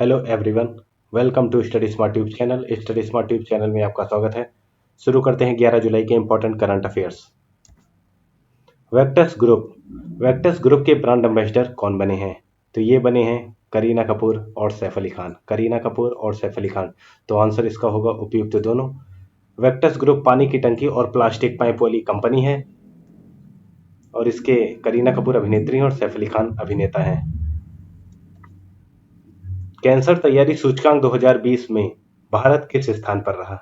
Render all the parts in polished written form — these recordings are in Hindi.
Hello everyone, welcome to study smart tube channel. Study smart tube channel में आपका स्वागत है। शुरू करते हैं 11 जुलाई के important current affairs. Vectors group के ब्रांड एम्बेसडर कौन बने हैं? तो ये बने हैं करीना कपूर और सैफ अली खान। करीना कपूर और सैफ अली खान। तो आंसर इसका होगा उपयुक्त दोनों। वेक्टर्स ग्रुप पानी की टंकी और प्लास्टिक पाइप वाली कंपनी है और इसके करीना कपूर अभिनेत्री हैं और सैफ अली खान अभिनेता हैं। कैंसर तैयारी सूचकांक 2020 में भारत किस स्थान पर रहा?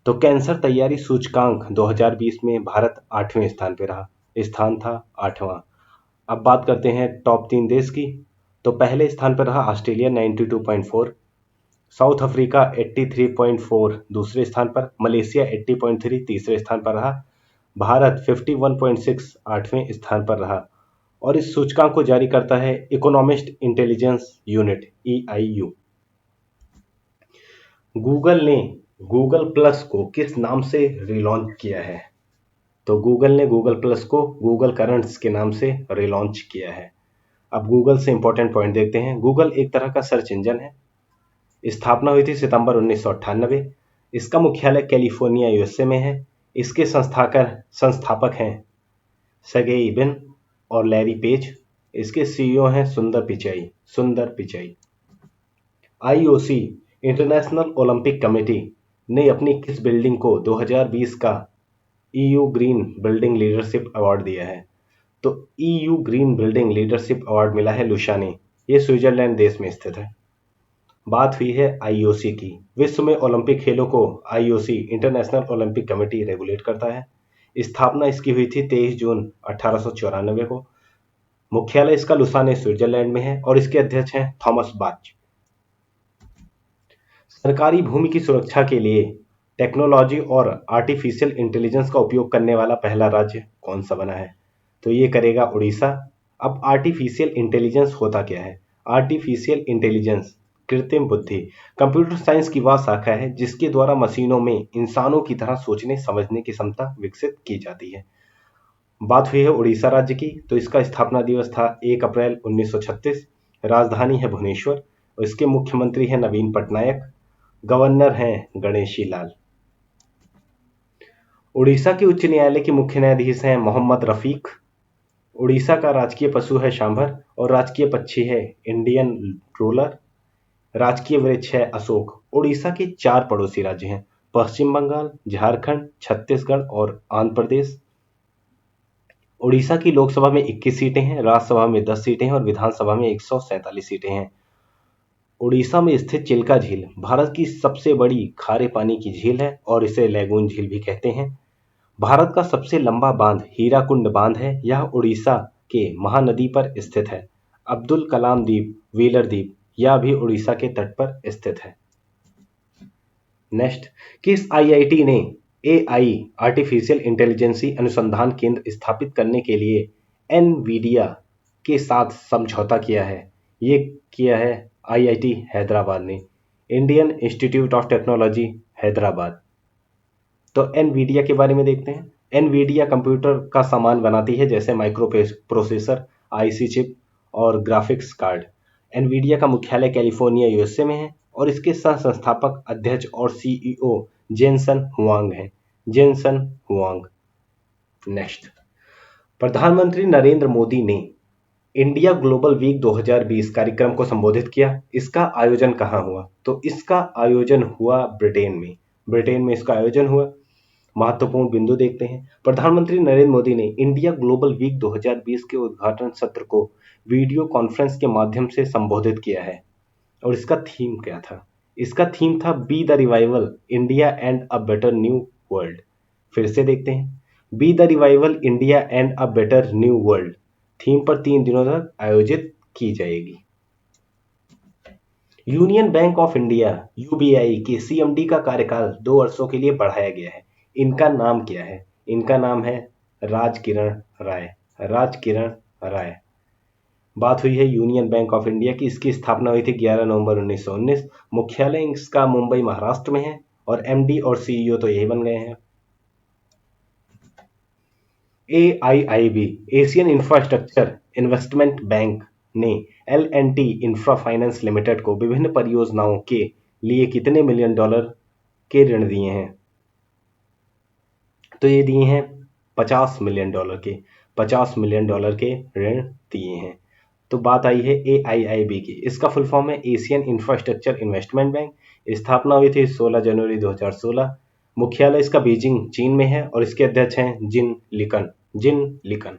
तो कैंसर तैयारी सूचकांक 2020 में भारत 8वें स्थान पर रहा। स्थान था 8वां। अब बात करते हैं टॉप 3 देश की। तो पहले स्थान पर रहा ऑस्ट्रेलिया 92.4, साउथ अफ्रीका 83.4 दूसरे स्थान पर, मलेशिया 80.3 तीसरे स्थान पर रहा, भारत 51.6 8वें स्थान पर रहा। और इस सूचकांक को जारी करता है economist intelligence unit EIU। Google ने गूगल प्लस को किस नाम से रिलॉन्च किया है? तो गूगल ने गूगल प्लस को गूगल करंट्स के नाम से रिलॉन्च किया है। अब गूगल से इंपॉर्टेंट पॉइंट देखते हैं। गूगल एक तरह का सर्च इंजन है। स्थापना हुई थी सितंबर 1998। इसका मुख्यालय कैलिफोर्निया USA में है। इसके संस्थापक हैं सर्गेई ब्रिन और लैरी पेज। इसके CEO हैं सुंदर Pichai. IOC international Olympic committee ने अपनी किस बिल्डिंग को 2020 का EU green building leadership award दिया है? तो EU green building leadership award मिला है लुशाने। ये स्विट्जरलैंड देश में स्थित है। बात हुई है IOC की। विश्व में ओलंपिक खेलों को IOC international Olympic committee regulate करता है। स्थापना इसकी हुई थी 23 जून 1894 को। मुख्यालय इसका लुसाने स्विट्जरलैंड में है और इसके अध्यक्ष हैं थॉमस बाच। सरकारी भूमि की सुरक्षा के लिए टेक्नोलॉजी और आर्टिफिशियल इंटेलिजेंस का उपयोग करने वाला पहला राज्य कौन सा बना है? तो ये करेगा उड़ीसा। अब आर्टिफिशियल इंटेलिजेंस होता क्या है? आर्टिफिशियल इंटेलिजेंस कृत्रिम बुद्धि कंप्यूटर साइंस की वह शाखा है जिसके द्वारा मशीनों में इंसानों की तरह सोचने समझने की क्षमता विकसित की जाती है। बात हुई है उड़ीसा राज्य की। तो इसका स्थापना दिवस था 1 अप्रैल 1936। राजधानी है भुवनेश्वर और इसके मुख्यमंत्री हैं नवीन पटनायक। गवर्नर हैं गणेशी लाल। उड़ीसा के उच्च न्यायालय के मुख्य न्यायाधीश हैं मोहम्मद रफीक। उड़ीसा का राजकीय पशु है सांभर और राजकीय पक्षी है इंडियन रूलर। राजकीय वृक्ष है अशोक। उड़ीसा के 4 पड़ोसी राज्य हैं पश्चिम बंगाल, झारखंड, छत्तीसगढ़ और आंध्र प्रदेश। उड़ीसा की लोकसभा में 21 सीटें हैं, राज्यसभा में 10 सीटें हैं और विधानसभा में 147 सीटें हैं। उड़ीसा में स्थित चिल्का झील भारत की सबसे बड़ी खारे पानी की झील है और इसे लैगून झील भी कहते हैं। भारत का सबसे लंबा बांध हीराकुंड बांध है। यह उड़ीसा के महानदी पर स्थित है। अब्दुल कलाम द्वीप, व्हीलर द्वीप, यह भी उड़ीसा के तट पर स्थित है। नेक्स्ट, किस IIT ने AI आर्टिफिशियल इंटेलिजेंसी अनुसंधान केंद्र स्थापित करने के लिए NVIDIA के साथ समझौता किया है? ये किया है IIT हैदराबाद ने, Indian institute of technology Hyderabad. तो NVIDIA के बारे में देखते हैं। NVIDIA कंप्यूटर का सामान बनाती है जैसे माइक्रो प्रोसेसर, IC चिप और ग्राफिक्स कार्ड। NVIDIA का मुख्यालय कैलिफोर्निया USA में है और इसके सह संस्थापक, अध्यक्ष और CEO जेनसन हुआंग हैं। Jensen Huang. नेक्स्ट, प्रधानमंत्री नरेंद्र मोदी ने इंडिया ग्लोबल वीक 2020 कार्यक्रम को संबोधित किया। इसका आयोजन कहाँ हुआ? तो इसका आयोजन हुआ ब्रिटेन में इसका आयोजन हुआ। महत्वपूर्ण बिंदु देखते हैं। प्रधानमंत्री नरेंद्र मोदी ने इंडिया ग्लोबल वीक 2020 के उद्घाटन सत्र को वीडियो कॉन्फ्रेंस के माध्यम से संबोधित किया है और इसका थीम क्या था? इसका थीम था be the revival India and a better new world. फिर से देखते हैं, be the revival India and a better new world theme पर 3 दिनों तक आयोजित की जाएगी। Union bank of India UBI के CMD का कार्यकाल 2 वर्षों के लिए बढ़ाया गया है। इनका नाम क्या है? इनका नाम है राजकिरण राय। बात हुई है यूनियन बैंक ऑफ इंडिया की। इसकी स्थापना हुई थी 11 नवंबर 1919। मुख्यालय इसका मुंबई महाराष्ट्र में है और MD और CEO तो यही बन गए हैं। AIIB Asian infrastructure investment bank ने L&T इंफ्रा फाइनेंस लिमिटेड को विभिन्न परियोजनाओं के लिए कितने मिलियन डॉलर के ऋण दिए हैं? तो ये दिए हैं 50 मिलियन डॉलर के, 50 मिलियन डॉलर के ऋण दिए हैं। तो बात आई है AIIB की। इसका फुल फॉर्म है एशियन इंफ्रास्ट्रक्चर इन्वेस्टमेंट बैंक। स्थापना हुई थी 16 जनवरी 2016। मुख्यालय इसका बीजिंग चीन में है और इसके अध्यक्ष हैं जिन लिकन।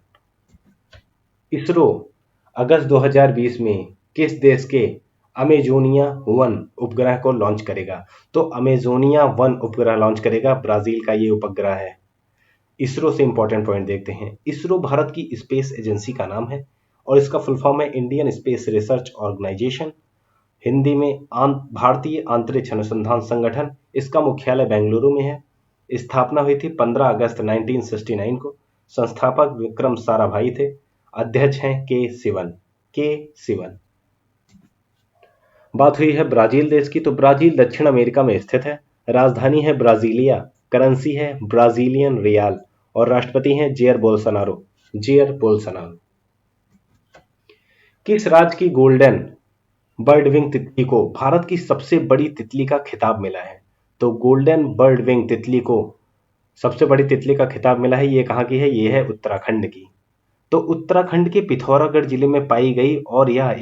इसरो अगस्त 2020 में किस देश के अमेजोनिया 1 उपग्रह को लॉन्च करेगा? तो अमेजोनिया 1 उपग्रह लॉन्च करेगा, ब्राजील का ये उपग्रह है। इसरो से इंपॉर्टेंट पॉइंट देखते हैं। इसरो भारत की स्पेस एजेंसी का नाम है और इसका फुल फॉर्म है Indian space research organisation, Hindi में भारतीय अंतरिक्ष अनुसंधान संगठन। इसका मुख्यालय बेंगलुरु में है। स्थापना हुई थी 15 अगस्त 1969 को। संस्थापक विक्रम साराभाई थे। अध्यक्ष हैं के सिवन। बात हुई है ब्राजील देश की। तो ब्राजील दक्षिण अमेरिका में स्थित है। राजधानी है ब्राजीलिया, करेंसी है ब्राजीलियन रियाल और राष्ट्रपति हैं जेयर बोल्सोनारो। किस राज्य की गोल्डन बर्डविंग तितली को भारत की सबसे बड़ी तितली का खिताब मिला है? तो गोल्डन बर्डविंग तितली को सबसे बड़ी तितली का खिताब मिला है। ये कहाँ की है? ये है उत्तराखंड की। तो उत्तराखंड के पिथौरागढ़ जिले में पाई गई और यह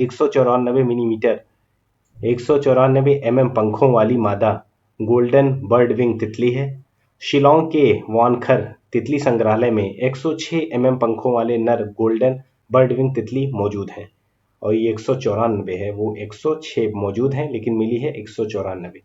194 mm पंखों वाली मादा गोल्डन बर्डविंग तितली है। शिलांग के वानखर तितली संग्रहालय में 106 mm पंखों वाले नर गोल्डन बर्डविंग तितली मौजूद हैं और ये 194 है, वो 106 मौजूद हैं लेकिन मिली है 194।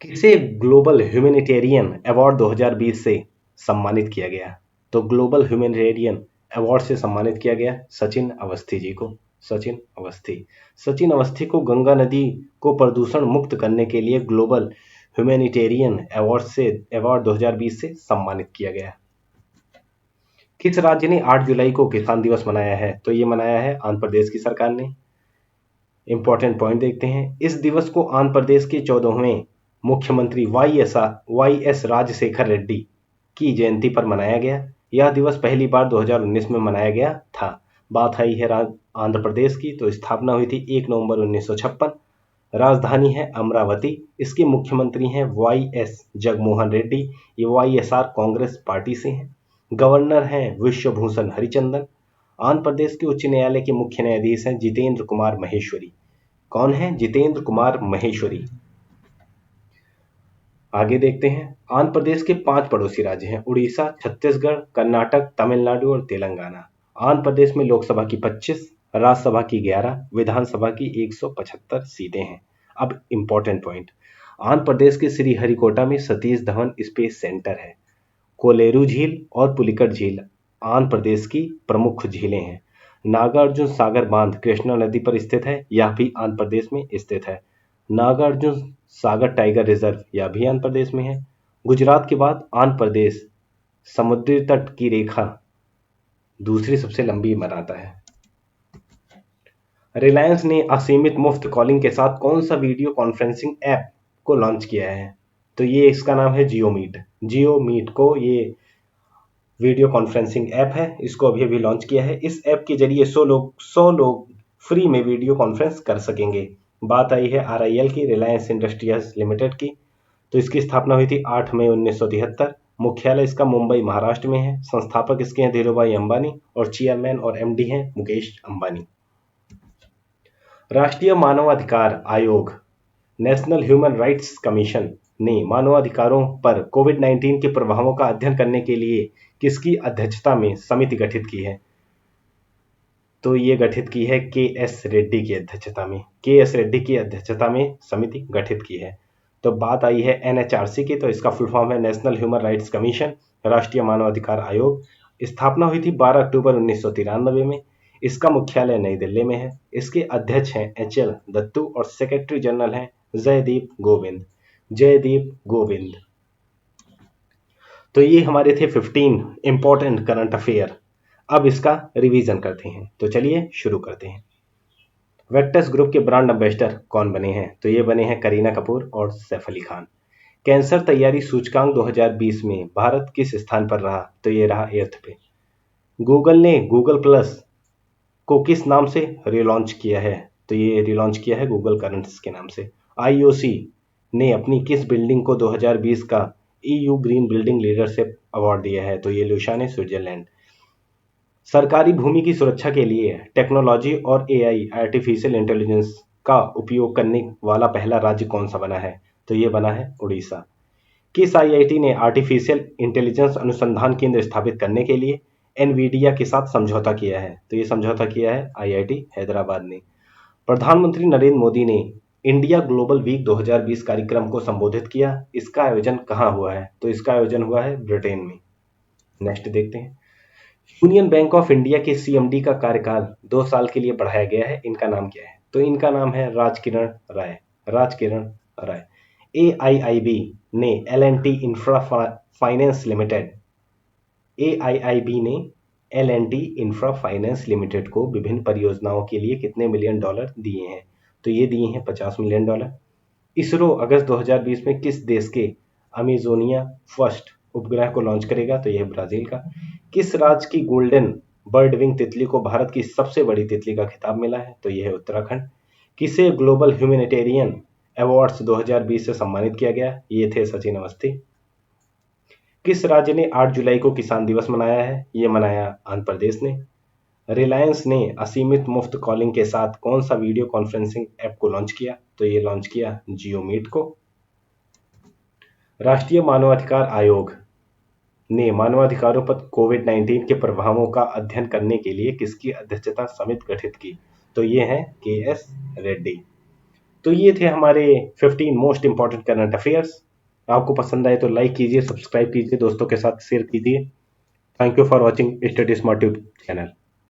किसे ग्लोबल ह्यूमैनिटेरियन अवार्ड 2020 से सम्मानित किया गया? तो ग्लोबल ह्यूमैनिटेरियन अवार्ड से सम्मानित किया गया सचिन अवस्थी जी को। सचिन अवस्थी को गंगा नदी को प्रदूषण मुक्त करने के लिए ग्लोबल ह्यूमैनिटेरियन अवार्ड 2020 से सम्मानित किया गया। किस राज्य ने 8 जुलाई को किसान दिवस मनाया है? तो ये मनाया है आंध्र प्रदेश की सरकार ने। इंपॉर्टेंट पॉइंट देखते हैं। इस दिवस को आंध्र प्रदेश के 14वें मुख्यमंत्री वाई एस राजशेखर रेड्डी की जयंती पर मनाया गया। यह दिवस पहली बार 2019 में मनाया गया था। बात आई है आंध्र प्रदेश की। तो स्थापना हुई थी 1 नवंबर 1956। राजधानी है अमरावती। इसके मुख्यमंत्री हैं वाई.एस. जगमोहन रेड्डी। ये वाईएसआर कांग्रेस पार्टी से हैं। गवर्नर हैं विश्वभूषण हरिचंदन। आंध्र प्रदेश के उच्च न्यायालय के मुख्य न्यायाधीश हैं जितेंद्र कुमार महेश्वरी। कौन है? जितेंद्र कुमार महेश्वरी। आगे देखते हैं। आंध्र प्रदेश के 5 पड़ोसी राज्य हैं उड़ीसा, छत्तीसगढ़, कर्नाटक, तमिलनाडु और तेलंगाना। आंध्र प्रदेश में लोकसभा की 25, राज्यसभा की 11, विधानसभा की 175 सीटें हैं। अब इंपॉर्टेंट पॉइंट। आंध्र प्रदेश के श्रीहरिकोटा में सतीश धवन स्पेस सेंटर है। कोलेरू झील और पुलिकट झील आंध्र प्रदेश की प्रमुख झीलें हैं। नागार्जुन सागर बांध कृष्णा नदी पर स्थित है, यह भी आंध्र प्रदेश में स्थित है। नागार्जुन सागर टाइगर रिजर्व यह भी आंध्र प्रदेश में है। गुजरात के बाद आंध्र प्रदेश समुद्री तट की रेखा दूसरी सबसे लंबी बनाता है। रिलायंस ने असीमित मुफ्त कॉलिंग के साथ कौन सा वीडियो कॉन्फ्रेंसिंग ऐप को लॉन्च किया है? तो ये इसका नाम है जियो मीट को ये वीडियो कॉन्फ्रेंसिंग ऐप है, इसको अभी अभी लॉन्च किया है। इस ऐप के जरिए 100 लोग फ्री में वीडियो कॉन्फ्रेंस कर सकेंगे। बात आई है RIL की, रिलायंस इंडस्ट्रीज लिमिटेड की। तो इसकी स्थापना हुई थी 8 मई 1973। मुख्यालय इसका मुंबई महाराष्ट्र में है। संस्थापक इसके हैं धीरूभाई अंबानी और चेयरमैन और MD हैं मुकेश अंबानी। राष्ट्रीय मानवाधिकार आयोग नेशनल ह्यूमन राइट्स कमीशन ने मानवाधिकारों पर कोविड-19 के प्रभावों का अध्ययन करने के लिए किसकी अध्यक्षता में समिति गठित की है? तो ये गठित की है KS रेड्डी की अध्यक्षता में। KS रेड्डी की अध्यक्षता में समिति गठित की है। तो बात आई है NHRC की। तो इसका फुल फॉर्म है नेशनल ह्यूमन राइट्स कमीशन, राष्ट्रीय मानवाधिकार आयोग। स्थापना हुई थी 12 अक्टूबर 1993 में। इसका मुख्यालय नई दिल्ली में है। इसके अध्यक्ष हैं HL दत्तू और सेक्रेटरी जनरल हैं जयदीप गोविंद। तो ये हमारे थे 15 इंपॉर्टेंट करंट अफेयर। अब इसका रिवीजन करते हैं। तो चलिए शुरू करते हैं। वेक्टर्स ग्रुप के ब्रांड एम्बेसडर कौन बने हैं? तो ये बने हैं करीना कपूर और सैफ अली खान। कैंसर तैयारी सूचकांक 2020 में भारत किस स्थान पर रहा? तो ये रहा 8th पे। गूगल ने गूगल प्लस को किस नाम से रिलॉन्च किया है? तो ये रिलॉन्च किया है गूगल करंट्स के नाम से। आईओसी ने अपनी किस बिल्डिंग को 2020 का EU green building leadership award दिया है? तो ये लुशान है, स्विट्जरलैंड। सरकारी भूमि की सुरक्षा के लिए टेक्नोलॉजी और एआई आर्टिफिशियल इंटेलिजेंस का उपयोग करने वाला पहला राज्य कौन सा बना है? तो ये बना है उड़ीसा। किस आईआईटी ने आर्टिफिशियल इंटेलिजेंस अनुसंधान केंद्र स्थापित करने के लिए एनवीडिया के साथ समझौता किया है? तो ये समझौता किया है आईआईटी हैदराबाद ने। प्रधानमंत्री नरेंद्र मोदी ने इंडिया ग्लोबल वीक 2020 कार्यक्रम को संबोधित किया। इसका आयोजन कहाँ हुआ है? तो इसका आयोजन हुआ है ब्रिटेन में। नेक्स्ट देखते हैं। यूनियन बैंक ऑफ इंडिया के सीएमडी का कार्यकाल 2 साल के लिए बढ़ाया गया है। इनका नाम क्या है? तो इनका नाम है राजकिरण राय। राजकिरण राय। एआईआईबी ने L&T infra finance limited AIIB ने एल&टी इंफ्रा फाइनेंस लिमिटेड को विभिन्न परियोजनाओं के लिए कितने मिलियन डॉलर दिए हैं? तो ये दिए हैं 50 मिलियन डॉलर। इसरो अगस्त 2020 में किस देश के अमेजोनिया फर्स्ट उपग्रह को लॉन्च करेगा? तो यह ब्राजील का। किस राज्य की गोल्डन बर्ड विंग तितली को भारत की सबसे बड़ी तितली का खिताब मिला है? तो यह है उत्तराखंड। किसे ग्लोबल ह्यूमैनिटेरियन अवार्ड्स 2020 से सम्मानित किया गया? ये थे सचिन अवस्थी। किस राज्य ने 8 जुलाई को किसान दिवस मनाया है? ये मनाया आंध्र प्रदेश ने। रिलायंस ने असीमित मुफ्त कॉलिंग के साथ कौन सा वीडियो कॉन्फ्रेंसिंग ऐप को लॉन्च किया? तो ये लॉन्च किया जियो मीट को। राष्ट्रीय मानवाधिकार आयोग ने मानवाधिकारों पर कोविड-19 के प्रभावों का अध्ययन करने के लिए किसकी अध्यक्षता समिति गठित की? तो ये है के.एस. रेड्डी। तो ये थे हमारे 15 मोस्ट इंपॉर्टेंट करंट अफेयर्स। आपको पसंद आए तो लाइक कीजिए, सब्सक्राइब कीजिए, दोस्तों के साथ शेयर कीजिए। Thank you for watching study smart tube channel.